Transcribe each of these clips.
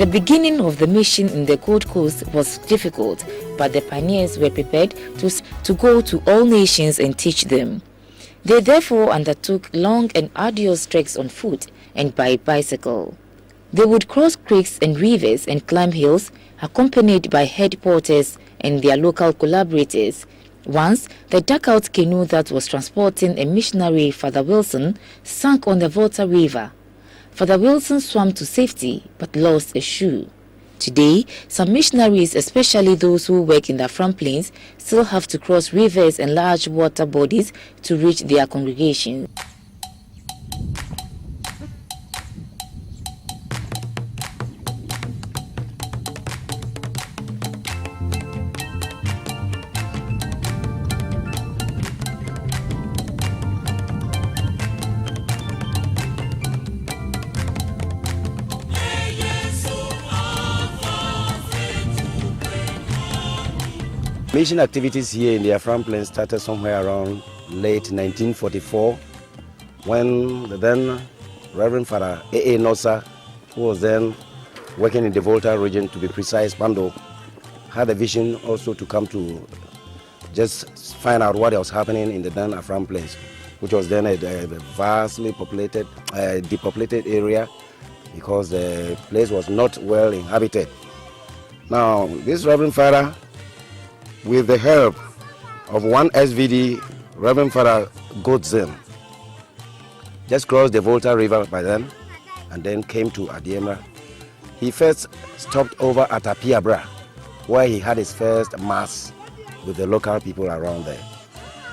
The beginning of the mission in the Gold Coast was difficult, but the pioneers were prepared to go to all nations and teach them. They therefore undertook long and arduous treks on foot and by bicycle. They would cross creeks and rivers and climb hills, accompanied by head porters and their local collaborators. Once, the dugout canoe that was transporting a missionary, Father Wilson, sank on the Volta River. Father Wilson swam to safety but lost a shoe. Today, some missionaries, especially those who work in the front plains, still have to cross rivers and large water bodies to reach their congregations. Mission activities here in the Afram Plains started somewhere around late 1944 when the then Reverend Father A.A. Nosa, who was then working in the Volta region, to be precise, Pando, had a vision also to come to just find out what was happening in the then Afram Plains, which was then a vastly populated, depopulated area because the place was not well inhabited. Now, this Reverend Father, with the help of one SVD, Reverend Father Godzin, just crossed the Volta River by then and then came to Adiemra. He first stopped over at Apiabra, where he had his first mass with the local people around there.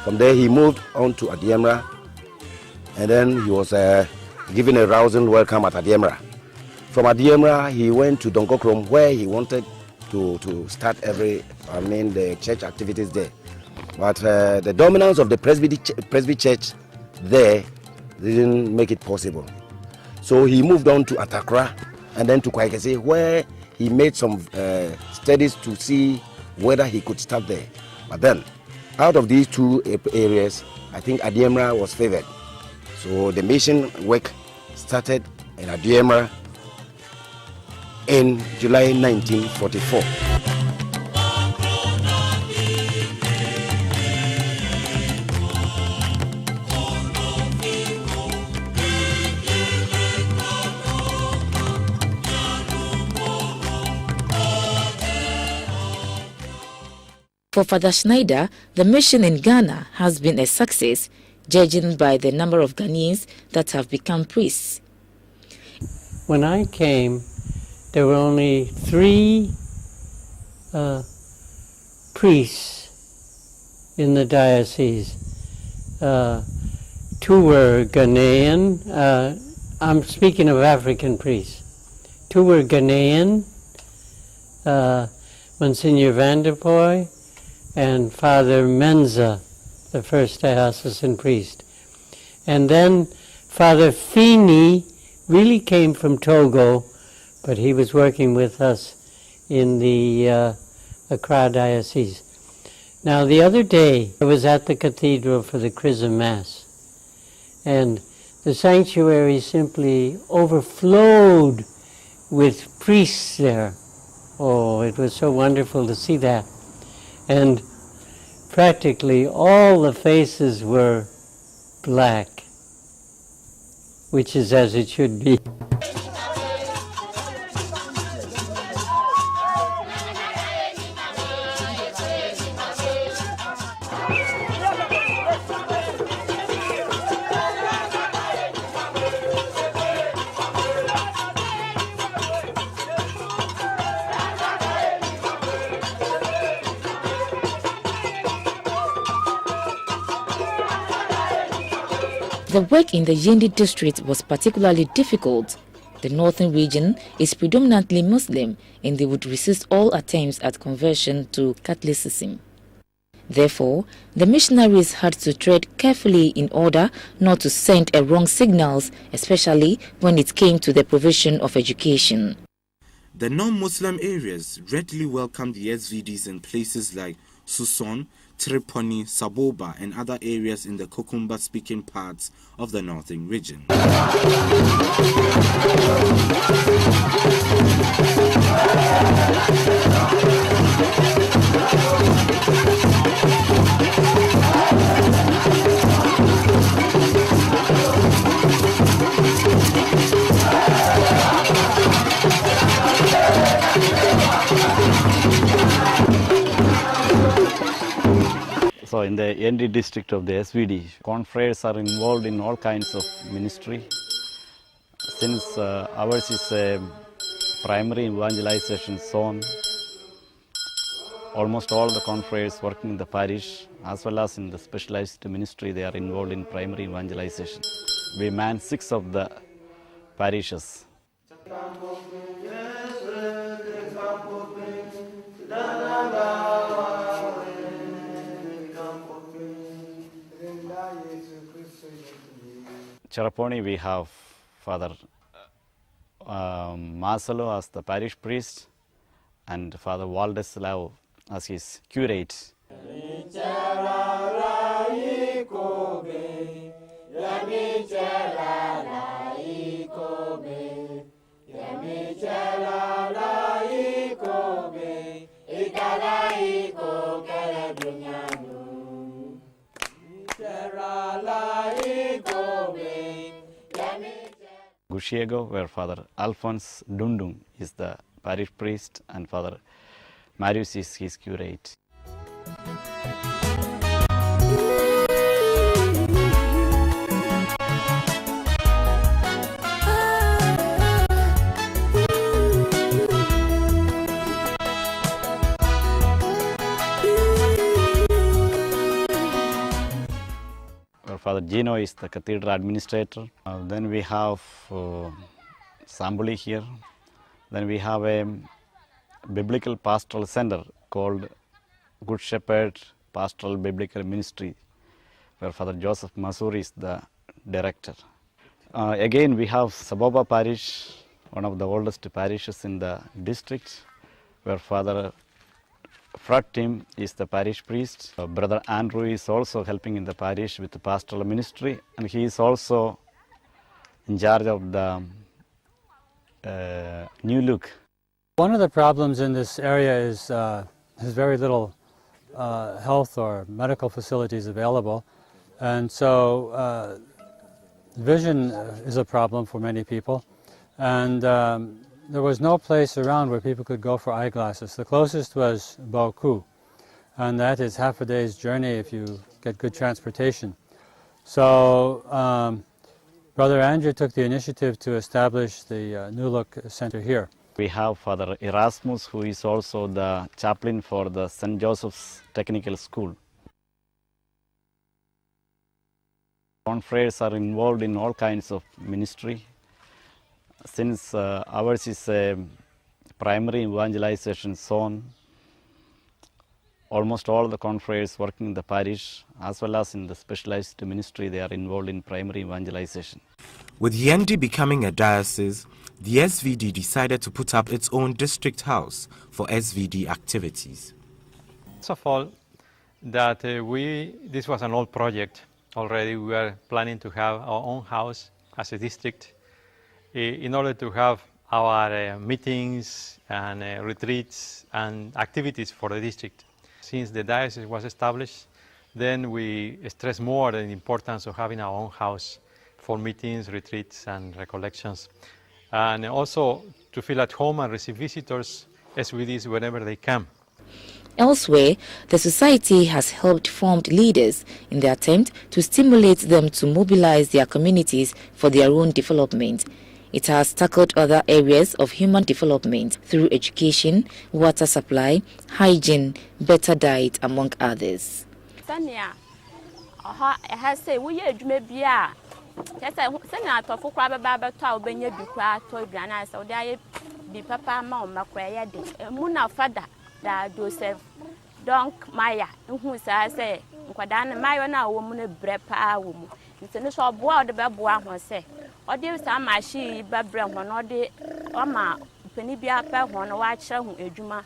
From there he moved on to Adiemra, and then he was given a rousing welcome at Adiemra. From Adiemra he went to Donkokrom, where he wanted to start the church activities there. But the dominance of the Presby Church there didn't make it possible. So he moved on to Atakra and then to Kwaikese, where he made some studies to see whether he could start there. But then, out of these two areas, I think Adiemra was favored. So the mission work started in Adiemra in July 1944. For Father Schneider, the mission in Ghana has been a success, judging by the number of Ghanaians that have become priests. When I came, there were only 3 priests in the diocese. 2 were Ghanaian. I'm speaking of African priests. 2 were Ghanaian, Monsignor Vanderpoy and Father Menza, the first diocesan priest. And then Father Fini really came from Togo, but he was working with us in the Accra Diocese. Now, the other day, I was at the cathedral for the Chrism Mass, and the sanctuary simply overflowed with priests there. Oh, it was so wonderful to see that. And practically all the faces were black, which is as it should be. The work in the Yendi district was particularly difficult. The northern region is predominantly Muslim, and they would resist all attempts at conversion to Catholicism. Therefore, the missionaries had to tread carefully in order not to send wrong signals, especially when it came to the provision of education. The non-Muslim areas readily welcomed the SVDs in places like Suson, Tripoli, Saboba, and other areas in the Kokumba-speaking parts of the northern region. So in the ND district of the SVD, confreres are involved in all kinds of ministry. Since ours is a primary evangelization zone, almost all the confreres working in the parish as well as in the specialized ministry, they are involved in primary evangelization. We man 6 of the parishes. Cheraponi, we have Father Marcelo as the parish priest and Father Waldeslav as his curate. Gushiego, where Father Alphonse Dundung is the parish priest and Father Marius is his curate. Father Gino is the cathedral administrator. Then we have Sambuli here. Then we have a biblical pastoral center called Good Shepherd Pastoral Biblical Ministry, where Father Joseph Masuri is the director. Again, we have Saboba Parish, one of the oldest parishes in the district, where Father Fred Tim is the parish priest. Brother Andrew is also helping in the parish with the pastoral ministry, and he is also in charge of the New Look. One of the problems in this area is there's very little health or medical facilities available, and so vision is a problem for many people, and there was no place around where people could go for eyeglasses. The closest was Boku, and that is half a day's journey if you get good transportation. So Brother Andrew took the initiative to establish the New Look Center here. We have Father Erasmus, who is also the chaplain for the St. Joseph's Technical School. Confreres are involved in all kinds of ministry. Since ours is a primary evangelization zone, almost all the confreres working in the parish as well as in the specialized ministry, they are involved in primary evangelization. With Yendi becoming a diocese, the SVD decided to put up its own district house for SVD activities. First of all, that this was an old project already. We were planning to have our own house as a district in order to have our meetings and retreats and activities for the district. Since the diocese was established, then we stressed more the importance of having our own house for meetings, retreats and recollections, and also to feel at home and receive visitors, SVDs, whenever they come. Elsewhere, the society has helped form leaders in the attempt to stimulate them to mobilize their communities for their own development. It has tackled other areas of human development through education, water supply, hygiene, better diet, among others. Donc Maya, who says, Quadana Mayona woman brepa woman. It's a so board the babois was say. Or do some she babra one or the Oma Penibia per one watcher who Ejuma